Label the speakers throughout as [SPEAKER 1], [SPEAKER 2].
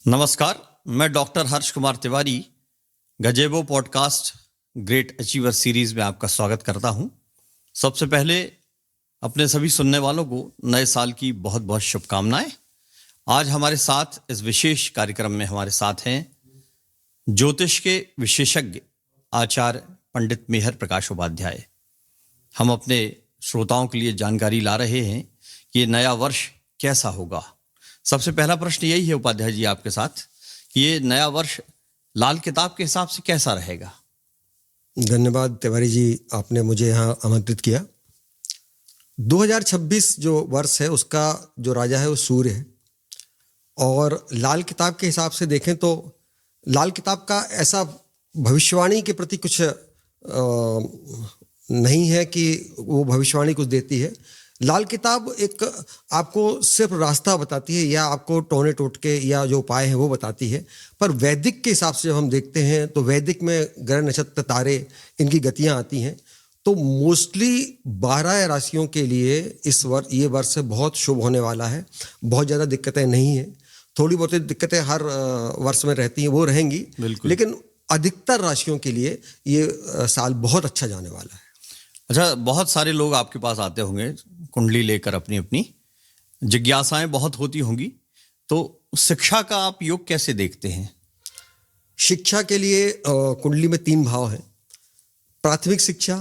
[SPEAKER 1] नमस्कार, मैं doctor Harsh Kumar Tiwari gazebo podcast great achiever series में आपका स्वागत करता हूं। सबसे पहले अपने सभी सुनने वालों को नए साल की बहुत बहुत शुभकामनाएं। आज हमारे साथ इस विशेष कार्यक्रम में हमारे साथ हैं ज्योतिष के विशेषज्ञ आचार्य पंडित मेहर प्रकाश उपाध्याय। हम अपने श्रोताओं के लिए जानकारी ला रहे हैं कि ये नया वर्ष कैसा होगा। सबसे पहला प्रश्न यही है उपाध्याय जी आपके साथ कि ये नया वर्ष लाल किताब के हिसाब से कैसा रहेगा?
[SPEAKER 2] धन्यवाद तिवारी जी, आपने मुझे यहाँ आमंत्रित किया। 2026 जो वर्ष है उसका जो राजा है वो सूर्य है, और लाल किताब के हिसाब से देखें तो लाल किताब का ऐसा भविष्यवाणी के प्रति कुछ नहीं है कि वो भविष्यवाणी कुछ देती है। लाल किताब एक आपको सिर्फ रास्ता बताती है या आपको टोने टोटके या जो उपाय है वो बताती है, पर वैदिक के हिसाब से जब हम देखते हैं तो वैदिक में ग्रह नक्षत्र तारे इनकी गतियां आती हैं। तो मोस्टली 12 राशियों के लिए ये वर्ष बहुत शुभ होने वाला है। बहुत ज़्यादा दिक्कतें नहीं हैं, थोड़ी बहुत दिक्कतें हर वर्ष में रहती हैं, वो रहेंगी, लेकिन अधिकतर राशियों के लिए ये साल बहुत अच्छा जाने वाला है।
[SPEAKER 1] अच्छा, बहुत सारे लोग आपके पास आते होंगे कुंडली लेकर, अपनी अपनी जिज्ञासाएं बहुत होती होंगी, तो शिक्षा का आप योग कैसे देखते हैं?
[SPEAKER 2] शिक्षा के लिए कुंडली में 3 भाव हैं। प्राथमिक शिक्षा,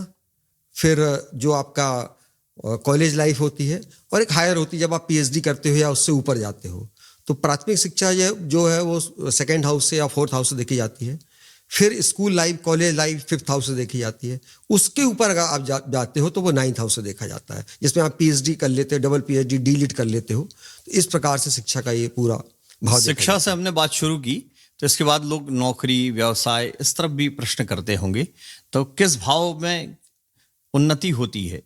[SPEAKER 2] फिर जो आपका कॉलेज लाइफ होती है, और एक हायर होती है जब आप पीएचडी करते हो या उससे ऊपर जाते हो। तो प्राथमिक शिक्षा जो है वो 2nd हाउस से या 4th हाउस से देखी जाती है। फिर school life, college life 5th house से देखी जाती है। उसके ऊपर अगर आप जाते हो तो वो 9th हाउस से देखा जाता है, जिसमें आप पीएचडी कर लेते हो, डबल पीएचडी, डीलिट कर लेते हो। तो इस प्रकार से शिक्षा का ये पूरा भाव।
[SPEAKER 1] शिक्षा से हमने बात शुरू की, तो इसके बाद लोग नौकरी, व्यवसाय, इस तरफ भी प्रश्न करते होंगे। तो किस भाव में उन्नति होती है,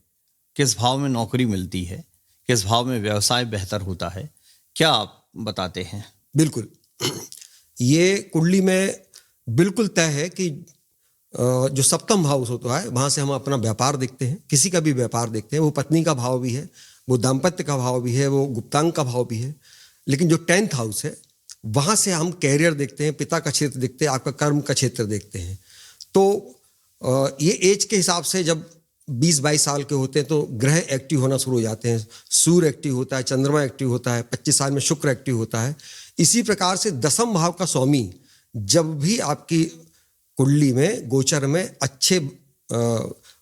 [SPEAKER 1] किस भाव में नौकरी मिलती है, किस भाव में व्यवसाय बेहतर होता है, क्या आप बताते हैं?
[SPEAKER 2] बिल्कुल, ये कुंडली में बिल्कुल तय है कि जो 7th हाउस होता है वहाँ से हम अपना व्यापार देखते हैं, किसी का भी व्यापार देखते हैं। वो पत्नी का भाव भी है, वो दाम्पत्य का भाव भी है, वो गुप्तांग का भाव भी है। लेकिन जो 10th हाउस है वहाँ से हम कैरियर देखते हैं, पिता का क्षेत्र देखते हैं, आपका कर्म का क्षेत्र देखते हैं। तो ये एज के हिसाब से जब 20-22 साल के होते हैं तो ग्रह एक्टिव होना शुरू हो जाते हैं। सूर्य एक्टिव होता है, चंद्रमा एक्टिव होता है, 25 साल में शुक्र एक्टिव होता है। इसी प्रकार से 10th भाव का स्वामी जब भी आपकी कुंडली में, गोचर में अच्छे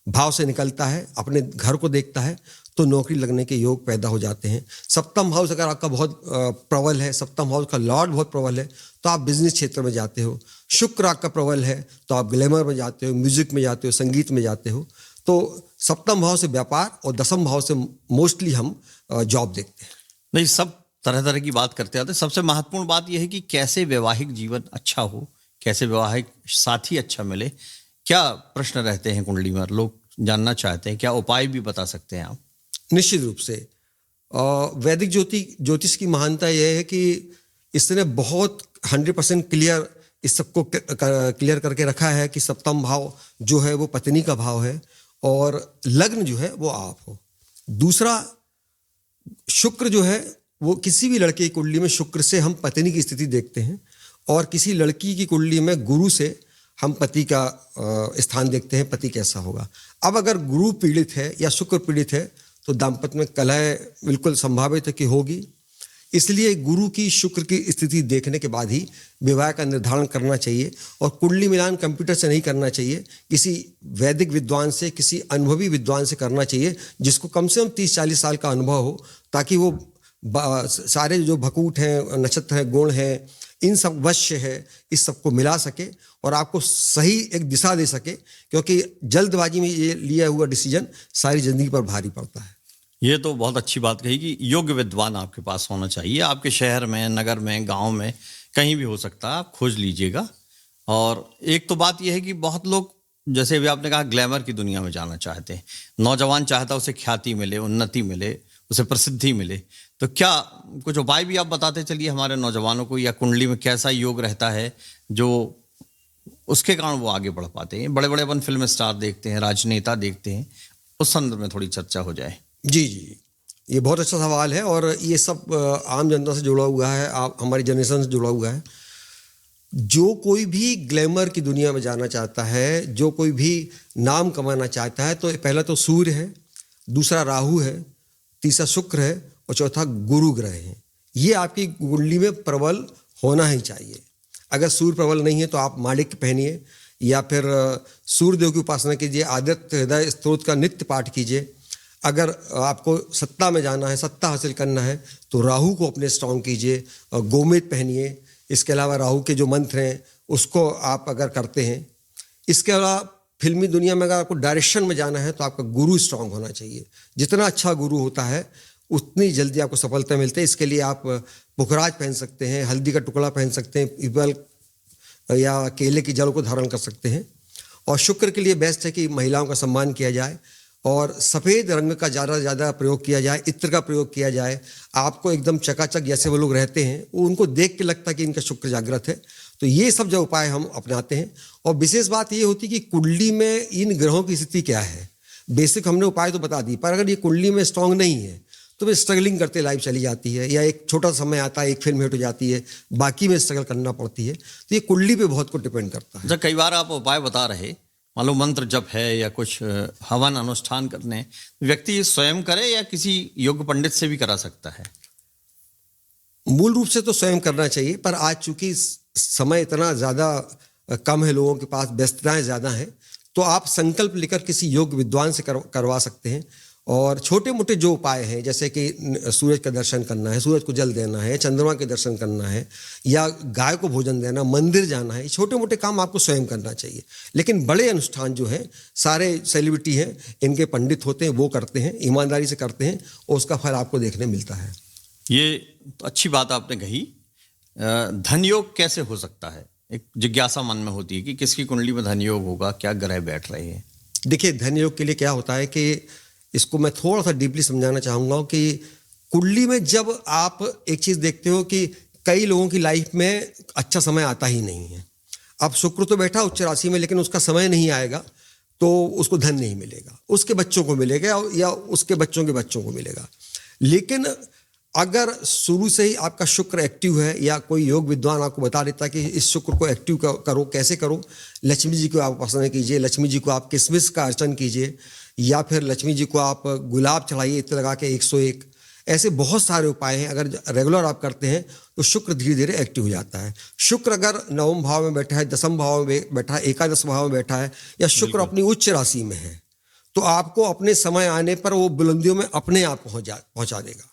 [SPEAKER 2] भाव से निकलता है, अपने घर को देखता है, तो नौकरी लगने के योग पैदा हो जाते हैं। 7th हाउस अगर आपका बहुत प्रबल है, 7th हाउस का लॉर्ड बहुत प्रबल है, तो आप बिजनेस क्षेत्र में जाते हो। शुक्र आपका प्रबल है तो आप ग्लैमर में जाते हो, म्यूजिक में जाते हो, संगीत में जाते हो। तो 7th भाव से व्यापार और 10th भाव से मोस्टली हम जॉब देखते हैं।
[SPEAKER 1] नहीं, सब तरह तरह की बात करते आते। सबसे महत्वपूर्ण बात यह है कि कैसे वैवाहिक जीवन अच्छा हो, कैसे वैवाहिक साथी अच्छा मिले। क्या प्रश्न रहते हैं कुंडली में, लोग जानना चाहते हैं, क्या उपाय भी बता सकते हैं आप?
[SPEAKER 2] निश्चित रूप से वैदिक ज्योतिष की महानता यह है कि इसने बहुत 100% क्लियर इस सबको क्लियर करके रखा है कि 7th भाव जो है वो पत्नी का भाव है, और लग्न जो है वो आप हो। दूसरा, शुक्र जो है वो किसी भी लड़के की कुंडली में शुक्र से हम पत्नी की स्थिति देखते हैं, और किसी लड़की की कुंडली में गुरु से हम पति का स्थान देखते हैं, पति कैसा होगा। अब अगर गुरु पीड़ित है या शुक्र पीड़ित है तो दाम्पत्य में कलह बिल्कुल संभावित है कि होगी। इसलिए गुरु की, शुक्र की स्थिति देखने के बाद ही विवाह का निर्धारण करना चाहिए, और कुंडली मिलान कंप्यूटर से नहीं करना चाहिए, किसी वैदिक विद्वान से, किसी अनुभवी विद्वान से करना चाहिए, जिसको कम से कम 30-40 साल का अनुभव हो, ताकि वो सारे जो भकूट हैं, नक्षत्र हैं, गुण हैं, इन सब वश्य है, इस सबको मिला सके और आपको सही एक दिशा दे सके, क्योंकि जल्दबाजी में ये लिया हुआ डिसीजन सारी जिंदगी पर भारी पड़ता है।
[SPEAKER 1] ये तो बहुत अच्छी बात कही कि योग्य विद्वान आपके पास होना चाहिए। आपके शहर में, नगर में, गांव में, कहीं भी हो सकता है, आप खोज लीजिएगा। और एक तो बात यह है कि बहुत लोग, जैसे अभी आपने कहा, ग्लैमर की दुनिया में जाना चाहते हैं। नौजवान चाहता है उसे ख्याति मिले, उन्नति मिले, उसे प्रसिद्धि मिले। तो क्या कुछ उपाय भी आप बताते चलिए हमारे नौजवानों को, या कुंडली में कैसा योग रहता है जो उसके कारण वो आगे बढ़ पाते हैं? बड़े बड़े अपन फिल्म स्टार देखते हैं, राजनेता देखते हैं, उस संदर्भ में थोड़ी चर्चा हो जाए।
[SPEAKER 2] जी, ये बहुत अच्छा सवाल है और ये सब आम जनता से जुड़ा हुआ है, आप हमारी जनरेशन से जुड़ा हुआ है। जो कोई भी ग्लैमर की दुनिया में जाना चाहता है, जो कोई भी नाम कमाना चाहता है, तो पहला तो सूर्य है, दूसरा राहु है, तीसरा शुक्र है और चौथा गुरु ग्रह है। ये आपकी कुंडली में प्रबल होना ही चाहिए। अगर सूर्य प्रबल नहीं है तो आप माणिक्य पहनिए या फिर सूर्यदेव की उपासना कीजिए, आदित्य हृदय स्तोत्र का नित्य पाठ कीजिए। अगर आपको सत्ता में जाना है, सत्ता हासिल करना है, तो राहु को अपने स्ट्रॉन्ग कीजिए, गोमेद पहनिए। इसके अलावा राहु के जो मंत्र हैं उसको आप अगर करते हैं। इसके अलावा फिल्मी दुनिया में अगर आपको डायरेक्शन में जाना है तो आपका गुरु स्ट्रांग होना चाहिए। जितना अच्छा गुरु होता है उतनी जल्दी आपको सफलता मिलती है। इसके लिए आप पुखराज पहन सकते हैं, हल्दी का टुकड़ा पहन सकते हैं, पीपल या केले की जड़ को धारण कर सकते हैं। और शुक्र के लिए बेस्ट है कि महिलाओं का सम्मान किया जाए और सफ़ेद रंग का ज़्यादा से ज़्यादा प्रयोग किया जाए, इत्र का प्रयोग किया जाए। आपको एकदम चकाचक जैसे वो लोग रहते हैं, वो उनको देख के लगता है कि इनका शुक्र जागृत है। तो ये सब जो उपाय हम अपनाते हैं। और विशेष बात ये होती है कि कुंडली में इन ग्रहों की स्थिति क्या है। बेसिक हमने उपाय तो बता दी, पर अगर ये कुंडली में स्ट्रांग नहीं है तो वे स्ट्रगलिंग करते लाइफ चली जाती है, या एक छोटा समय आता है, एक फिल्म हिट हो जाती है, बाकी में स्ट्रगल करना पड़ती है। तो ये कुंडली पे बहुत कुछ डिपेंड करता है।
[SPEAKER 1] जब कई बार आप उपाय बता रहे, मान लो मंत्र जप है या कुछ हवन अनुष्ठान करने, व्यक्ति स्वयं करे या किसी योग पंडित से भी करा सकता है?
[SPEAKER 2] मूल रूप से तो स्वयं करना चाहिए, पर आज चूंकि समय इतना ज़्यादा कम है, लोगों के पास व्यस्तताएं ज़्यादा हैं, तो आप संकल्प लेकर किसी योग विद्वान से करवा सकते हैं। और छोटे मोटे जो उपाय हैं, जैसे कि सूरज का दर्शन करना है, सूरज को जल देना है, चंद्रमा के दर्शन करना है, या गाय को भोजन देना, मंदिर जाना है, छोटे मोटे काम आपको स्वयं करना चाहिए। लेकिन बड़े अनुष्ठान जो हैं, सारे सेलिब्रिटी हैं, इनके पंडित होते हैं, वो करते हैं, ईमानदारी से करते हैं और उसका फल आपको देखने मिलता है।
[SPEAKER 1] ये तो अच्छी बात आपने कही। धन योग कैसे हो सकता है? एक जिज्ञासा मन में होती है कि किसकी कुंडली में धन योग होगा, क्या ग्रह बैठ रहे हैं।
[SPEAKER 2] देखिए, धन योग के लिए क्या होता है कि इसको मैं थोड़ा सा डीपली समझाना चाहूँगा कि कुंडली में जब आप एक चीज़ देखते हो कि कई लोगों की लाइफ में अच्छा समय आता ही नहीं है। अब शुक्र तो बैठा उच्च राशि में, लेकिन उसका समय नहीं आएगा तो उसको धन नहीं मिलेगा, उसके बच्चों को मिलेगा या उसके बच्चों के बच्चों को मिलेगा। लेकिन अगर शुरू से ही आपका शुक्र एक्टिव है, या कोई योग विद्वान आपको बता देता है कि इस शुक्र को एक्टिव करो, कैसे करो, लक्ष्मी जी को आप उपासना कीजिए, लक्ष्मी जी को आप किसमिस का अर्चन कीजिए, या फिर लक्ष्मी जी को आप गुलाब चढ़ाइए इत्र लगा के 101। ऐसे बहुत सारे उपाय हैं, अगर रेगुलर आप करते हैं तो शुक्र धीरे धीरे एक्टिव हो जाता है। शुक्र अगर नवम भाव में बैठा है, दसम भाव में बैठा है, एकादश भाव में बैठा है, या शुक्र अपनी उच्च राशि में है, तो आपको अपने समय आने पर वो बुलंदियों में अपने आप पहुंचा देगा।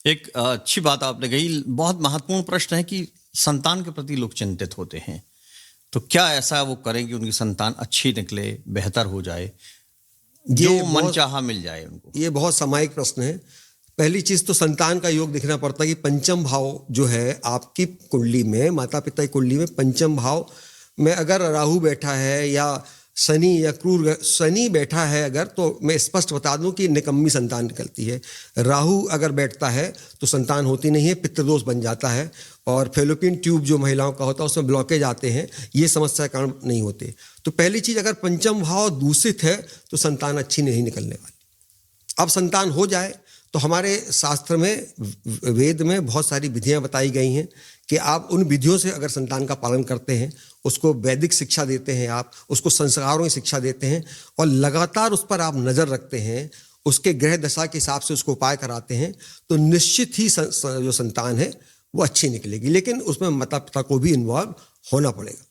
[SPEAKER 1] एक अच्छी बात आपने कही। बहुत महत्वपूर्ण प्रश्न है कि संतान के प्रति लोग चिंतित होते हैं, तो क्या ऐसा वो करें कि उनकी संतान अच्छी निकले, बेहतर हो जाए, जो मन चाहा मिल जाए उनको?
[SPEAKER 2] ये बहुत सामायिक प्रश्न है। पहली चीज तो संतान का योग दिखना पड़ता है कि पंचम भाव जो है आपकी कुंडली में, माता पिता की कुंडली में पंचम भाव में अगर राहु बैठा है या शनि या क्रूर शनि बैठा है अगर, तो मैं स्पष्ट बता दूं कि निकम्मी संतान निकलती है। राहु अगर बैठता है तो संतान होती नहीं है, पितृदोष बन जाता है, और फेलोपियन ट्यूब जो महिलाओं का होता है उसमें ब्लॉकेज आते हैं, ये समस्या कारण नहीं होते। तो पहली चीज़, अगर पंचम भाव दूषित है तो संतान अच्छी नहीं निकलने वाली। अब संतान हो जाए तो हमारे शास्त्र में, वेद में बहुत सारी विधियां बताई गई हैं कि आप उन विधियों से अगर संतान का पालन करते हैं, उसको वैदिक शिक्षा देते हैं, आप उसको संस्कारों की शिक्षा देते हैं और लगातार उस पर आप नज़र रखते हैं, उसके ग्रह दशा के हिसाब से उसको उपाय कराते हैं, तो निश्चित ही जो संतान है वो अच्छी निकलेगी। लेकिन उसमें माता पिता को भी इन्वॉल्व होना पड़ेगा।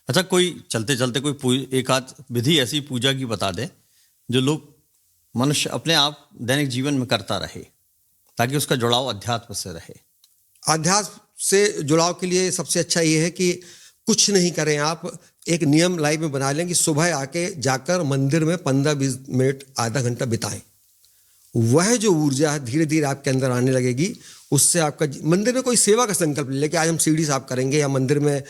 [SPEAKER 1] अच्छा, कोई चलते चलते कोई एक आध विधि ऐसी पूजा की बता दे जो लोग मनुष्य अपने आप दैनिक जीवन में करता रहे, ताकि उसका जुड़ाव अध्यात्म से रहे।
[SPEAKER 2] अध्यात्म से जुड़ाव के लिए सबसे अच्छा ये है कि कुछ नहीं करें, आप एक नियम लाइफ में बना लें कि सुबह आके जाकर मंदिर में 15-20 मिनट, आधा घंटा बिताएं। वह जो ऊर्जा है धीरे धीरे आपके अंदर आने लगेगी। उससे आपका मंदिर में कोई सेवा का संकल्प ले कि आज हम सीढ़ी साफ करेंगे, या मंदिर में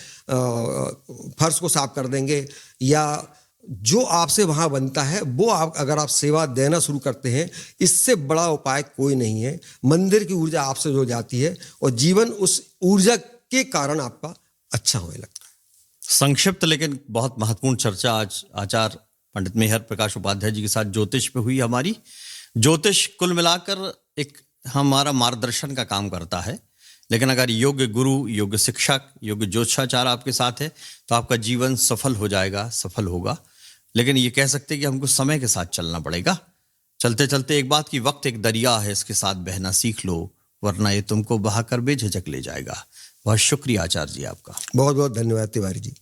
[SPEAKER 2] फर्श को साफ कर देंगे, या जो आपसे वहाँ बनता है वो आप अगर आप सेवा देना शुरू करते हैं, इससे बड़ा उपाय कोई नहीं है। मंदिर की ऊर्जा आपसे जुड़ जाती है और जीवन उस ऊर्जा के कारण आपका अच्छा होने लगता है।
[SPEAKER 1] संक्षिप्त लेकिन बहुत महत्वपूर्ण चर्चा आज आचार्य पंडित मेहर प्रकाश उपाध्याय जी के साथ ज्योतिष पे हुई हमारी। ज्योतिष कुल मिलाकर एक हमारा मार्गदर्शन का काम करता है, लेकिन अगर योग्य गुरु, योग्य शिक्षक, योग्य ज्योतिषाचार्य आपके साथ है तो आपका जीवन सफल हो जाएगा, सफल होगा। लेकिन ये कह सकते हैं कि हमको समय के साथ चलना पड़ेगा। चलते चलते एक बात की, वक्त एक दरिया है, इसके साथ बहना सीख लो, वरना ये तुमको बहाकर बेझिझक ले जाएगा। बहुत शुक्रिया आचार्य जी आपका।
[SPEAKER 2] बहुत बहुत धन्यवाद तिवारी जी।